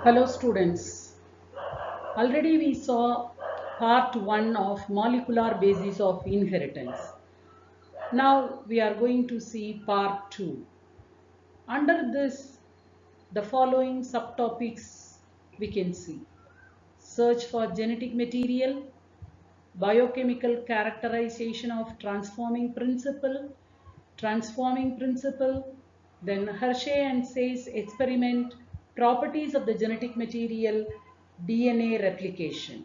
Hello students. Already we saw part 1 of molecular basis of inheritance. Now we are going to see part 2. Under this, the following subtopics we can see: search for genetic material, biochemical characterization of transforming principle, then Hershey and Chase experiment, properties of the genetic material, DNA replication.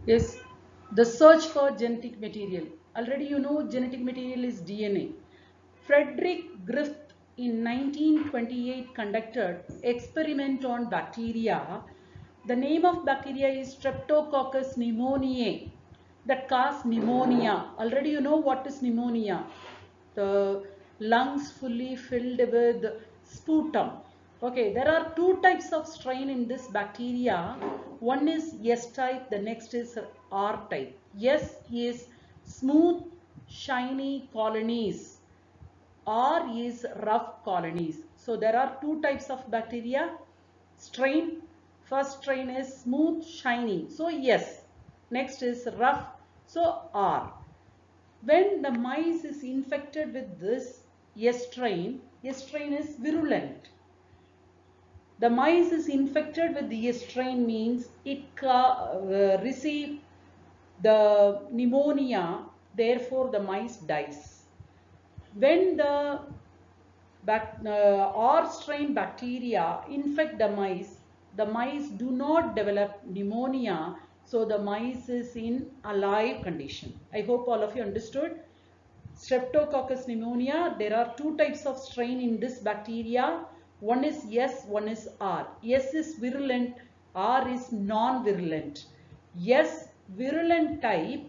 Yes, the search for genetic material. Already you know genetic material is DNA. Frederick Griffith in 1928 conducted experiment on bacteria. The name of bacteria is Streptococcus pneumoniae that cause pneumonia. Already you know what is pneumonia. The lungs fully filled with sputum. Okay, there are two types of strain in this bacteria. One is S type, the next is R type. S is smooth, shiny colonies. R is rough colonies. So there are two types of bacteria. Strain, first strain is smooth, shiny. So S. Next is rough. So R. When the mice is infected with this S strain is virulent. The mice is infected with the S strain means it receive the pneumonia, therefore the mice dies. When the R strain bacteria infect the mice do not develop pneumonia, so the mice is in alive condition. I hope all of you understood. Streptococcus pneumonia, there are two types of strain in this bacteria. One is S, one is R. S is virulent, R is non-virulent. S virulent type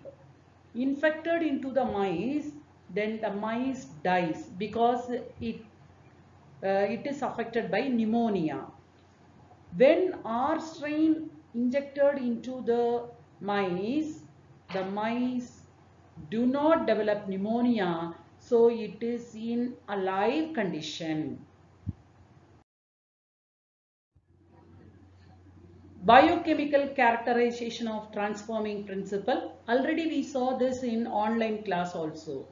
infected into the mice, then the mice dies because it is affected by pneumonia. When R strain injected into the mice do not develop pneumonia, so it is in a live condition. Biochemical characterization of transforming principle. Already we saw this in online class also.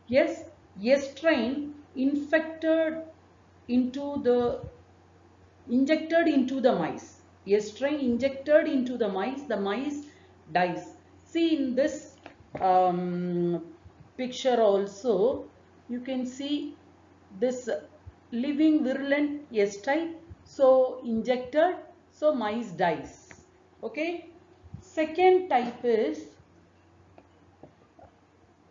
Yes, S strain into the injected into the mice. A strain injected into the mice dies. See in this picture also, you can see this living virulent S type. So injected, so mice dies. Okay. Second type is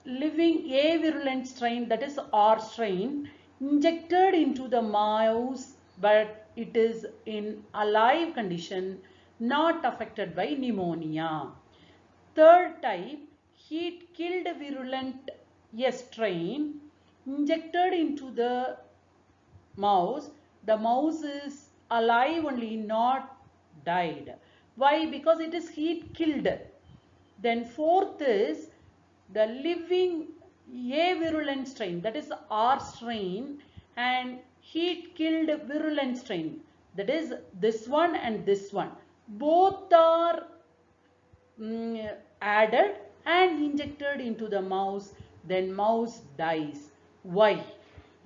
living avirulent strain, that is R strain, injected into the mouse, but it is in alive condition, not affected by pneumonia. Third type, heat killed virulent S strain, injected into the mouse is alive only, not died. Why? Because it is heat killed. Then fourth is the living avirulent strain, that is R strain, and heat killed virulent strain, that is this one and this one. Both are added and injected into the mouse, then mouse dies. Why?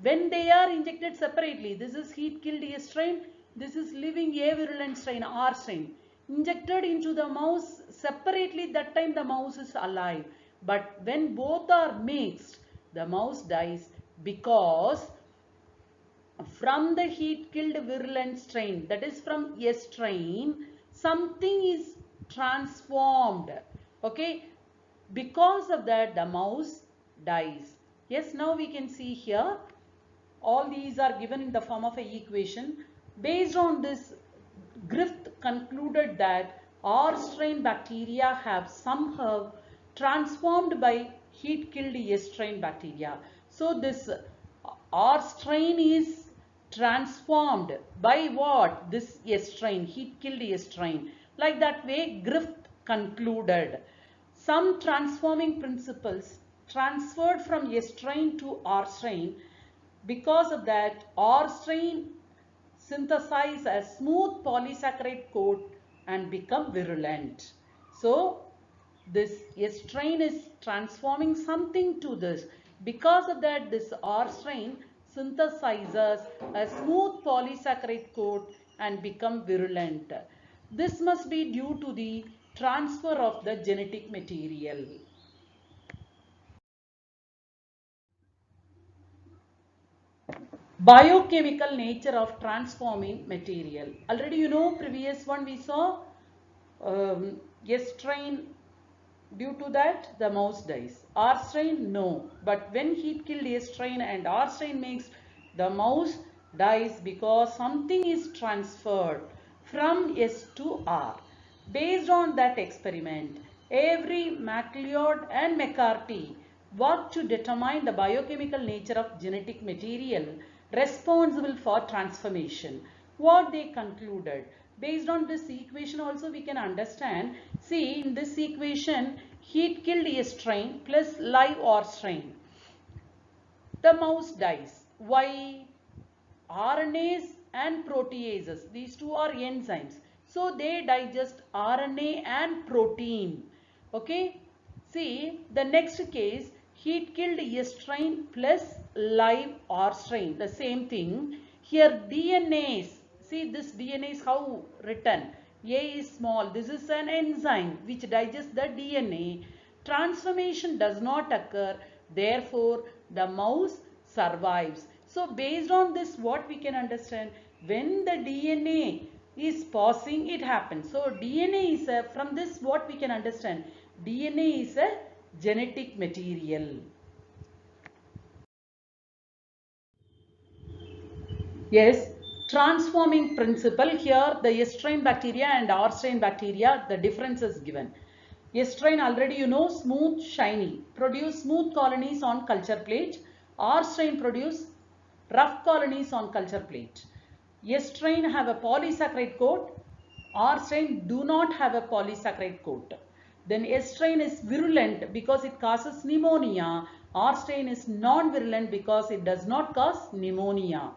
When they are injected separately, this is heat killed A strain, this is living A virulent strain R strain, injected into the mouse separately, that time the mouse is alive. But when both are mixed, the mouse dies because from the heat killed virulent strain, that is from S strain, something is transformed. Okay, because of that the mouse dies. Yes, now we can see here all these are given in the form of an equation. Based on this, Griffith concluded that R strain bacteria have somehow transformed by heat killed S strain bacteria. So this R strain is transformed by what? This S strain, heat killed S strain. Like that way Griffith concluded. Some transforming principles transferred from S strain to R strain. Because of that, R strain synthesize a smooth polysaccharide coat and become virulent. So this S strain is transforming something to this. Because of that, this R strain synthesizes a smooth polysaccharide coat and become virulent. This must be due to the transfer of the genetic material. Biochemical nature of transforming material. Already you know, previous one we saw S strain, due to that the mouse dies. R strain, no. But when heat killed S strain and R strain makes, the mouse dies because something is transferred from S to R. Based on that experiment, Avery, MacLeod and McCarthy worked to determine the biochemical nature of genetic material responsible for transformation. What they concluded, based on this equation also we can understand. See, in this equation, heat killed A strain plus live R strain. The mouse dies. Why? RNAs and proteases, these two are enzymes, so they digest RNA and protein. Okay, see the next case, heat killed S strain plus live R strain, the same thing. Here DNAs, see this DNA is how written, A is small, this is an enzyme which digests the DNA. Transformation does not occur, therefore the mouse survives. So based on this, what we can understand, when the DNA is passing, it happens. So DNA is a, from this what we can understand, DNA is a genetic material. Yes, transforming principle. Here the S strain bacteria and R strain bacteria, the difference is given. S strain already you know, smooth, shiny, produce smooth colonies on culture plate. R strain produce rough colonies on culture plate. S strain have a polysaccharide coat. R strain do not have a polysaccharide coat. Then S strain is virulent because it causes pneumonia. R strain is non-virulent because it does not cause pneumonia.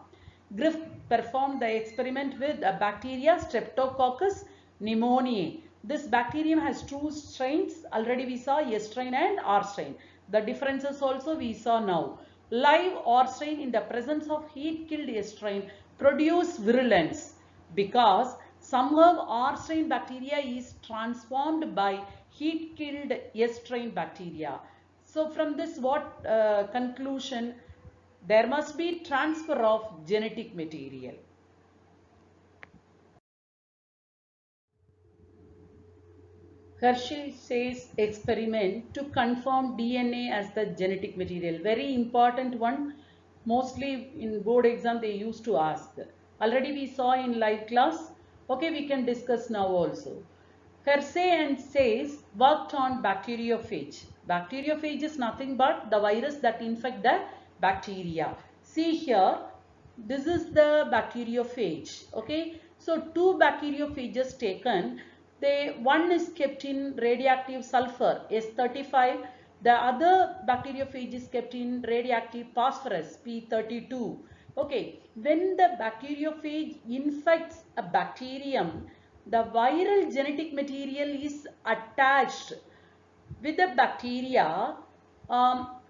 Griff performed the experiment with a bacteria Streptococcus pneumoniae. This bacterium has two strains. Already we saw S strain and R strain. The differences also we saw now. Live R strain in the presence of heat killed S strain produce virulence because somehow R strain bacteria is transformed by heat killed S strain bacteria. So from this what conclusion? There must be transfer of genetic material. Hershey says experiment to confirm DNA as the genetic material. Very important one. Mostly in board exam they used to ask. Already we saw in live class. Okay, we can discuss now also. Hershey and says worked on bacteriophage. Bacteriophage is nothing but the virus that infect the bacteria. See here, this is the bacteriophage. Okay, so two bacteriophages taken. One is kept in radioactive sulfur S35. The other bacteriophage is kept in radioactive phosphorus P32. Okay, when the bacteriophage infects a bacterium, the viral genetic material is attached with the bacteria,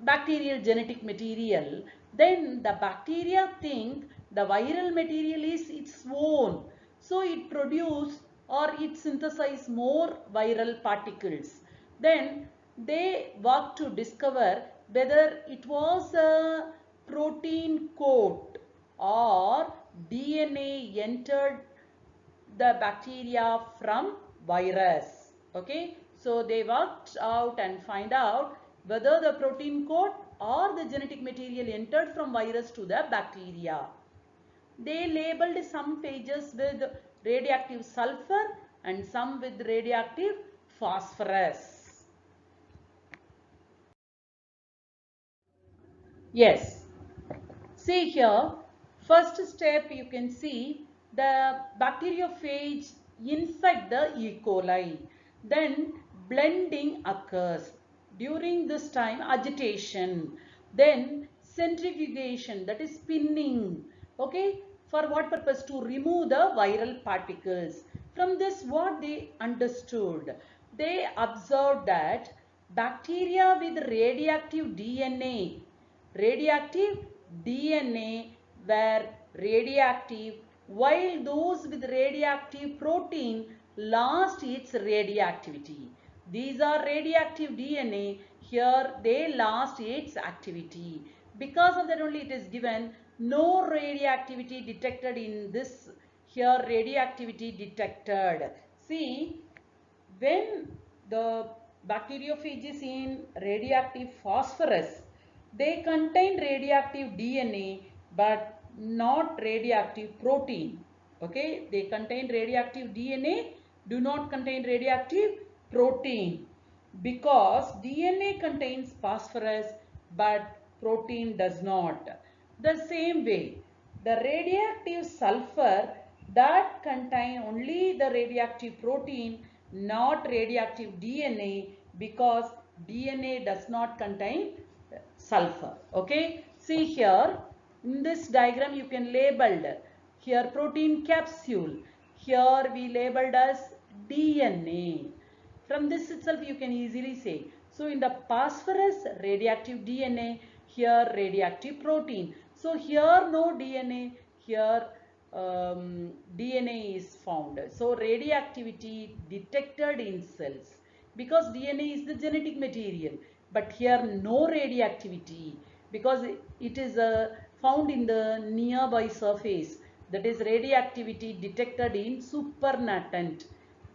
bacterial genetic material. Then the bacteria think the viral material is its own, so it produce or it synthesize more viral particles. Then they work to discover whether it was a protein coat or DNA entered the bacteria from virus. Okay, so they worked out and find out whether the protein coat or the genetic material entered from virus to the bacteria. They labeled some pages with radioactive sulfur and some with radioactive phosphorus. Yes, see here, first step you can see the bacteriophage infect the E. coli. Then blending occurs. During this time, agitation, then centrifugation, that is spinning. Okay, for what purpose? To remove the viral particles. From this, what they understood? They observed that bacteria with radioactive DNA were radioactive, while those with radioactive protein lost its radioactivity. These are radioactive DNA. Here they lost its activity. Because of that only it is given no radioactivity detected in this. Here radioactivity detected. See, when the bacteriophage is in radioactive phosphorus, they contain radioactive DNA but not radioactive protein. Okay, they contain radioactive DNA, do not contain radioactive protein, because DNA contains phosphorus but protein does not. The same way, the radioactive sulfur that contain only the radioactive protein, not radioactive DNA, because DNA does not contain sulfur. Okay, see here in this diagram you can labeled here protein capsule, here we labeled as DNA. From this itself you can easily say, so in the phosphorus radioactive DNA, here radioactive protein. So here no DNA, here DNA is found. So radioactivity detected in cells, because DNA is the genetic material, but here no radioactivity, because it is found in the nearby surface, that is radioactivity detected in supernatant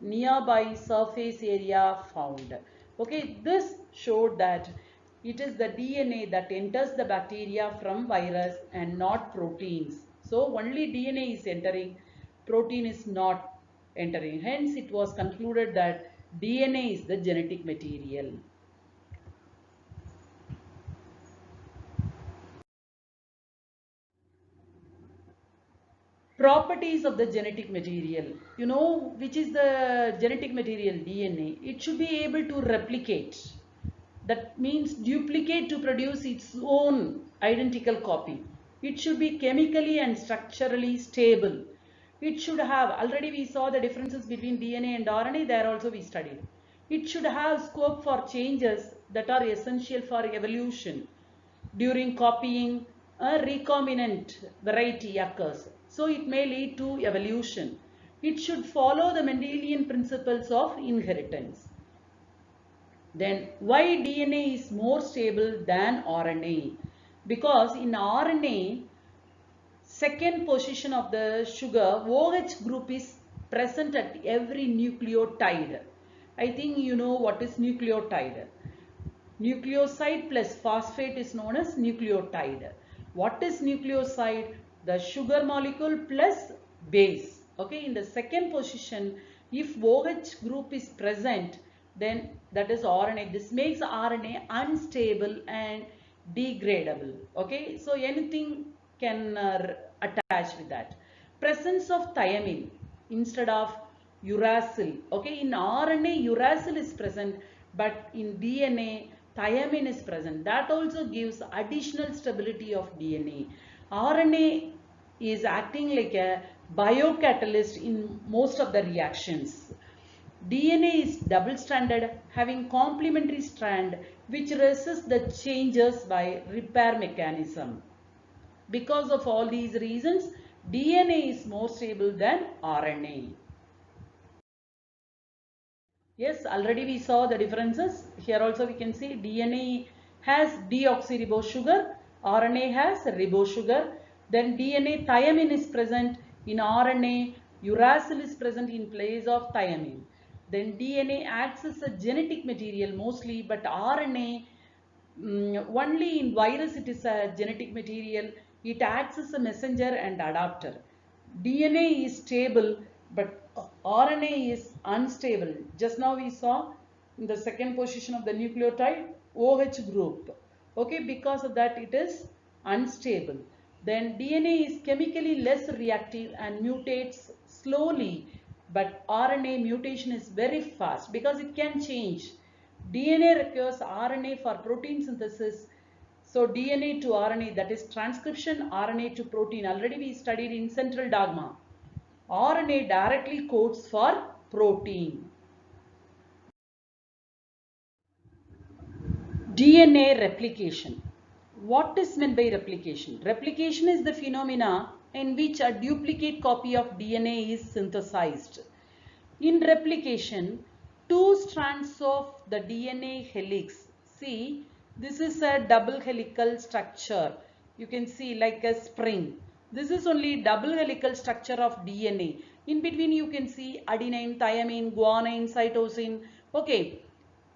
nearby surface area found. Okay, this showed that it is the DNA that enters the bacteria from virus and not proteins. So only DNA is entering, protein is not entering. Hence it was concluded that DNA is the genetic material. Properties of the genetic material. You know which is the genetic material? DNA. It should be able to replicate. That means duplicate to produce its own identical copy. It should be chemically and structurally stable. It should have, already we saw the differences between DNA and RNA, there also we studied. It should have scope for changes that are essential for evolution. During copying, a recombinant variety occurs, so it may lead to evolution. It should follow the Mendelian principles of inheritance. Then why DNA is more stable than RNA? Because in RNA, second position of the sugar, OH group is present at every nucleotide. I think you know what is nucleotide. Nucleoside plus phosphate is known as nucleotide. What is nucleoside? The sugar molecule plus base. Okay, in the second position, if OH group is present, then that is RNA. This makes RNA unstable and degradable. Okay, so anything can attach with that. Presence of thiamine instead of uracil. Okay, in RNA uracil is present, but in DNA thiamine is present. That also gives additional stability of DNA. RNA is acting like a biocatalyst in most of the reactions. DNA is double-stranded, having complementary strand which resists the changes by repair mechanism. Because of all these reasons, DNA is more stable than RNA. Yes, already we saw the differences. Here also we can see DNA has deoxyribose sugar, RNA has ribose sugar. Then DNA thiamine is present in RNA, uracil is present in place of thiamine. Then DNA acts as a genetic material mostly, but RNA only in virus it is a genetic material. It acts as a messenger and adapter. DNA is stable, but RNA is unstable. Just now we saw in the second position of the nucleotide OH group. Okay, because of that it is unstable. Then DNA is chemically less reactive and mutates slowly, but RNA mutation is very fast because it can change. DNA requires RNA for protein synthesis. So DNA to RNA, that is transcription, RNA to protein. Already we studied in central dogma. RNA directly codes for protein. DNA replication. What is meant by replication? Replication is the phenomena in which a duplicate copy of DNA is synthesized. In replication, two strands of the DNA helix. See, this is a double helical structure. You can see like a spring. This is only double helical structure of DNA. In between you can see adenine, thymine, guanine, cytosine. Okay.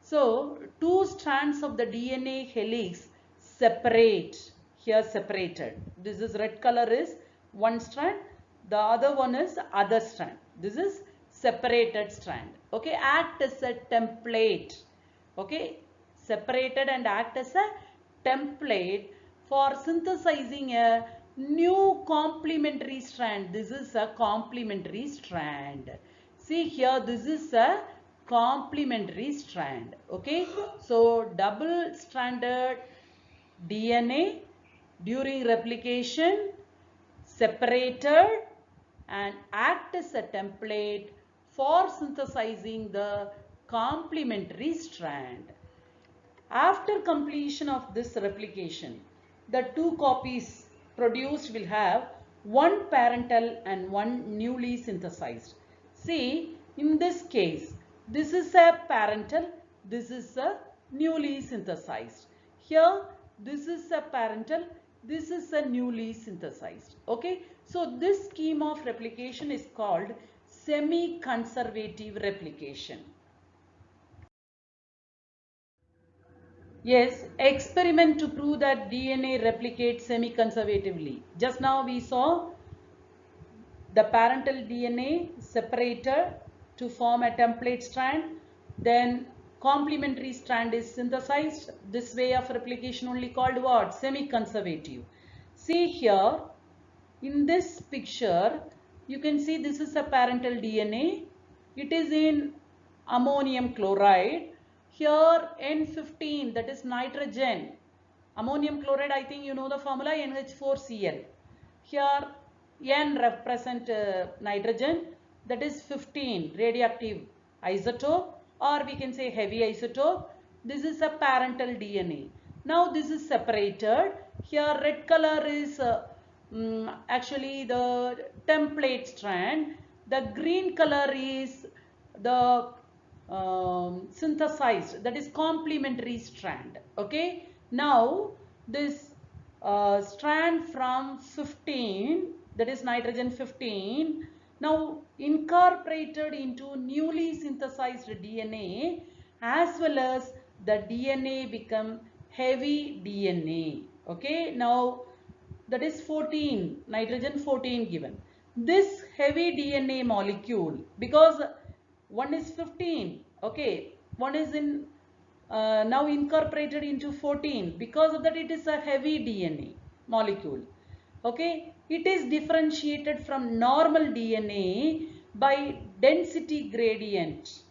So, two strands of the DNA helix separate, here separated. This is red color is one strand, the other one is other strand. This is separated strand. Okay, act as a template. Okay, separated and act as a template for synthesizing a new complementary strand. This is a complementary strand. See here, this is a complementary strand. Okay, so double stranded DNA during replication separated and act as a template for synthesizing the complementary strand. After completion of this replication, the two copies produced will have one parental and one newly synthesized. See, in this case, this is a parental, this is a newly synthesized. Here, this is a parental, this is a newly synthesized. Okay, so this scheme of replication is called semi-conservative replication. Yes, experiment to prove that DNA replicates semi-conservatively. Just now we saw the parental DNA separated to form a template strand. Then complementary strand is synthesized. This way of replication only called what? Semi-conservative. See here, in this picture, you can see this is a parental DNA. It is in ammonium chloride. Here N15, that is nitrogen. Ammonium chloride, I think you know the formula, NH4Cl. Here N represent nitrogen, that is 15 radioactive isotope, or we can say heavy isotope. This is a parental DNA. Now this is separated. Here red color is actually the template strand. The green color is the synthesized, that is complementary strand. Okay, now this strand from 15, that is nitrogen 15, now incorporated into newly synthesized DNA, as well as the DNA become heavy DNA. Okay, now that is 14, nitrogen 14 given. This heavy DNA molecule, because one is 15, okay, one is in now incorporated into 14, because of that it is a heavy DNA molecule. Okay, it is differentiated from normal DNA by density gradient.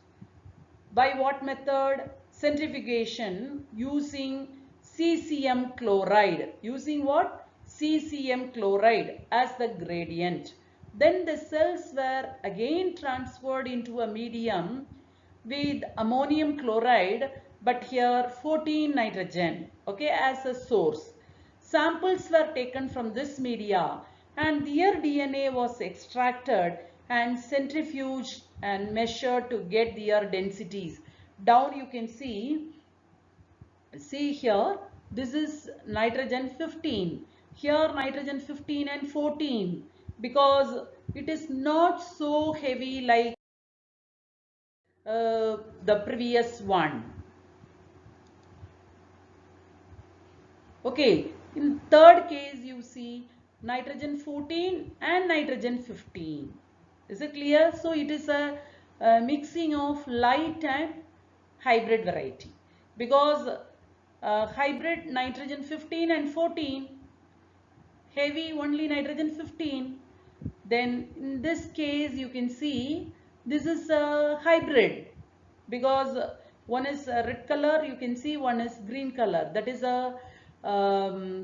By what method? Centrifugation using cesium chloride. Using what? Cesium chloride as the gradient. Then the cells were again transferred into a medium with ammonium chloride, but here 14 nitrogen, okay, as a source. Samples were taken from this media and their DNA was extracted and centrifuged and measured to get their densities. Down you can see here, this is nitrogen 15. Here nitrogen 15 and 14, because it is not so heavy like the previous one. Okay, in third case you see nitrogen 14 and nitrogen 15. Is it clear? So it is a mixing of light and hybrid variety, because hybrid nitrogen 15 and 14, heavy only nitrogen 15. Then in this case you can see this is a hybrid, because One is red color, you can see one is green color. That is a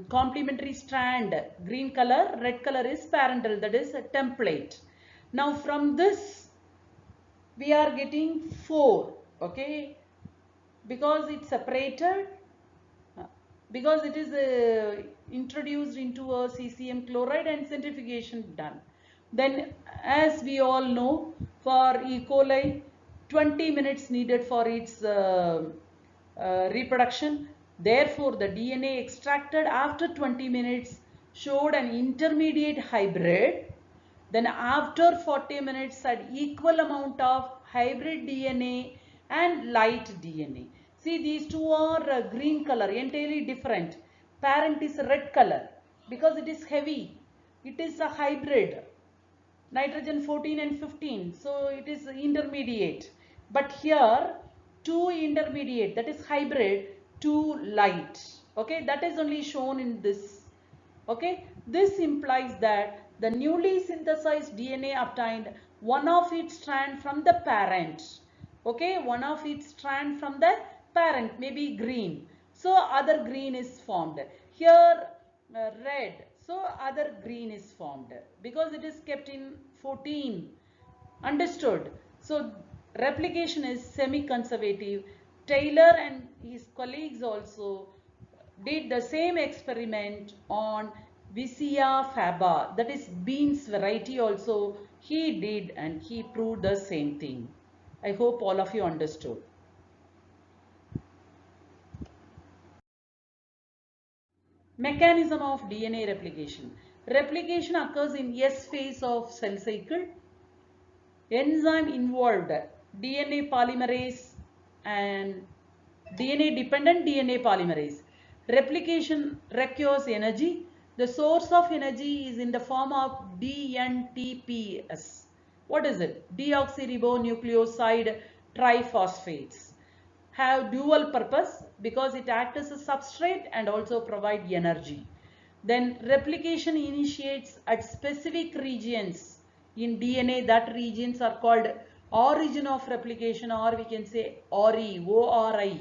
complementary strand. Green color, red color is parental, that is a template. Now from this we are getting 4, okay, because it's separated, because it is introduced into a CCM chloride and centrifugation done. Then as we all know, for E. coli 20 minutes needed for its reproduction. Therefore the DNA extracted after 20 minutes showed an intermediate hybrid. Then after 40 minutes had equal amount of hybrid DNA and light DNA. See, these two are green color, entirely different. Parent is red color because it is heavy. It is a hybrid, nitrogen 14 and 15. So it is intermediate. But here 2 intermediate, that is hybrid, 2 light. Okay, that is only shown in this. Okay, this implies that the newly synthesized DNA obtained one of its strand from the parent. Okay, one of its strand from the parent, maybe green. So other green is formed. Here red. So other green is formed because it is kept in 14. Understood? So replication is semi-conservative. Taylor and his colleagues also did the same experiment on Vicia faba, that is beans variety also he did, and he proved the same thing. I hope all of you understood. Mechanism of DNA replication. Replication occurs in S phase of cell cycle. Enzyme involved, DNA polymerase and DNA dependent DNA polymerase. Replication requires energy. The source of energy is in the form of DNTPS. What is it? Deoxyribonucleoside triphosphates. Have dual purpose because it acts as a substrate and also provide energy. Then replication initiates at specific regions in DNA. That regions are called origin of replication, or we can say ORI, O-R-I.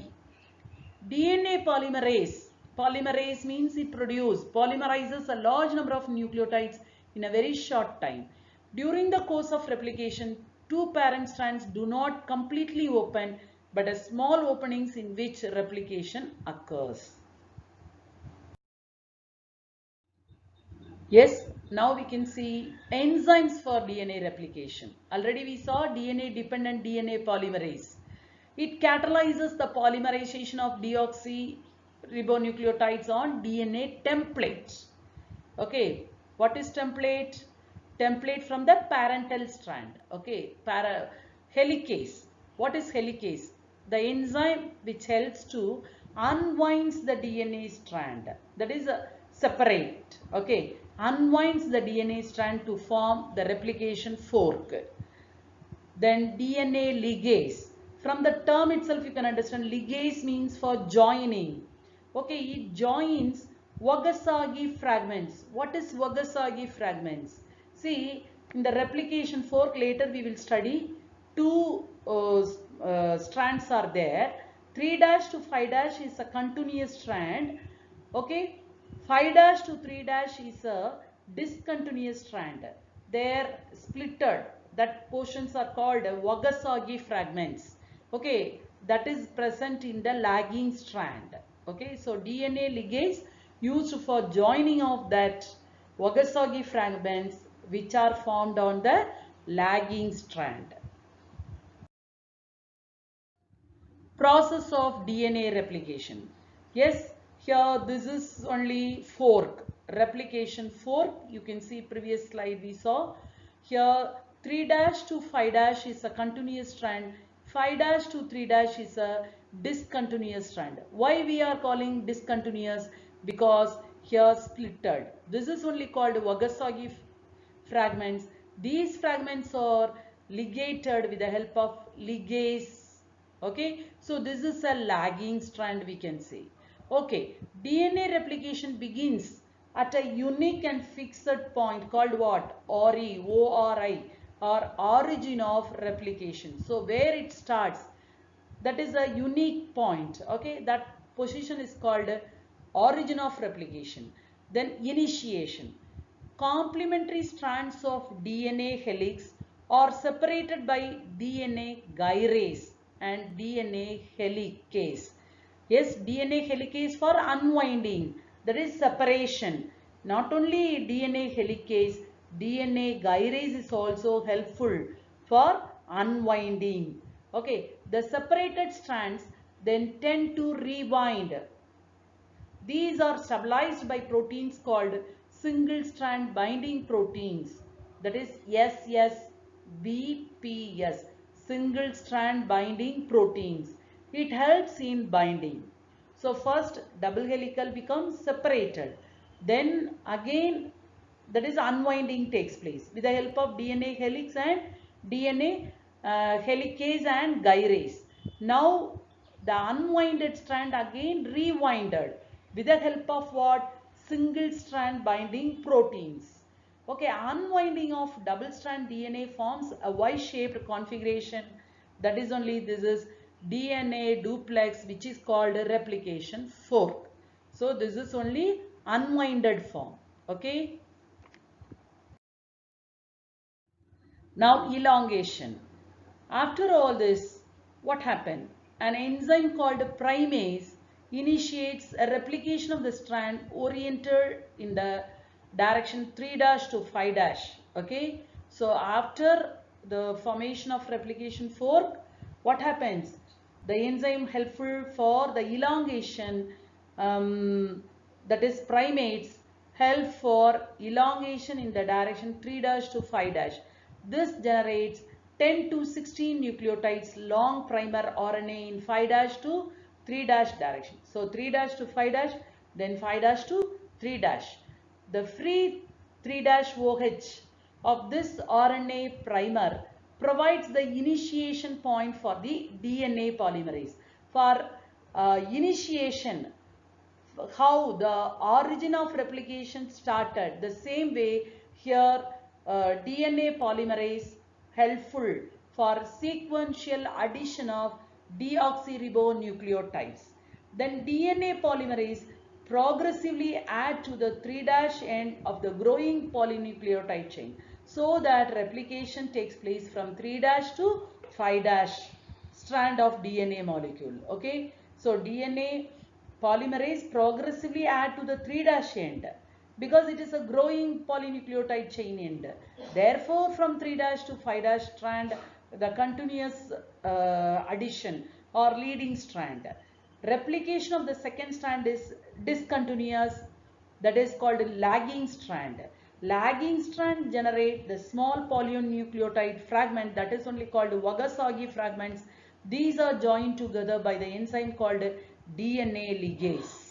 DNA polymerase. Polymerase means it polymerizes a large number of nucleotides in a very short time. During the course of replication, two parent strands do not completely open, but a small openings in which replication occurs. Yes, now we can see enzymes for DNA replication. Already we saw DNA dependent DNA polymerase. It catalyzes the polymerization of deoxyribonucleotides on DNA templates. Okay, what is template? Template from the parental strand. Okay, helicase. What is helicase? The enzyme which helps to unwinds the DNA strand. That is a separate. Okay, unwinds the DNA strand to form the replication fork. Then DNA ligase. From the term itself you can understand ligase means for joining. Okay, it joins Wagasagi fragments. What is Wagasagi fragments? See, in the replication fork later we will study two strands are there. 3' to 5' is a continuous strand. Okay, 5' to 3' is a discontinuous strand. They are splitted. That portions are called Wagasagi fragments. Okay, that is present in the lagging strand. Okay, so DNA ligase used for joining of that Wagasagi fragments which are formed on the lagging strand. Process of DNA replication. Yes, here this is only fork, replication fork. You can see previous slide we saw. Here 3' to 5' is a continuous strand, 5' to 3' is a discontinuous strand. Why we are calling discontinuous? Because here splitted. This is only called Wagasagi fragments. These fragments are ligated with the help of ligase. Okay, so this is a lagging strand we can say. Okay, DNA replication begins at a unique and fixed point called what? ORI, O-R-I, or origin of replication. So where it starts? that is a unique point. Okay, that position is called origin of replication. Then initiation. Complementary strands of DNA helix are separated by DNA gyrase and DNA helicase. Yes, DNA helicase for unwinding, that is separation. Not only DNA helicase, DNA gyrase is also helpful for unwinding. Okay, the separated strands then tend to rewind. These are stabilized by proteins called single strand binding proteins, that is SSBPs, single strand binding proteins. It helps in binding. So first double helical becomes separated, then again that is unwinding takes place with the help of DNA helix and DNA helicase and gyrase. Now the unwinded strand again rewinded with the help of what? Single strand binding proteins. Okay, unwinding of double strand DNA forms a Y-shaped configuration. That is only, this is DNA duplex, which is called a replication fork. So this is only unwinded form. Okay. Now elongation. After all this, what happened? An enzyme called primase initiates a replication of the strand oriented in the direction 3' to 5'. Okay. So after the formation of replication fork, what happens? The enzyme helpful for the elongation, that is primates, help for elongation in the direction 3' to 5'. This generates 10 to 16 nucleotides long primer RNA in 5' to 3' direction. So 3' to 5', then 5' to 3'. The free 3' OH of this RNA primer provides the initiation point for the DNA polymerase. For initiation, how the origin of replication started, the same way here DNA polymerase helpful for sequential addition of deoxyribonucleotides. Then DNA polymerase progressively add to the 3' end of the growing polynucleotide chain, so that replication takes place from 3' to 5' strand of DNA molecule. Okay, so DNA polymerase progressively add to the 3' end because it is a growing polynucleotide chain end. Therefore, from 3' to 5' strand, the continuous addition or leading strand. Replication of the second strand is discontinuous, that is called lagging strand. Lagging strand generate the small polynucleotide fragment, that is only called Wagasagi fragments. These are joined together by the enzyme called DNA ligase.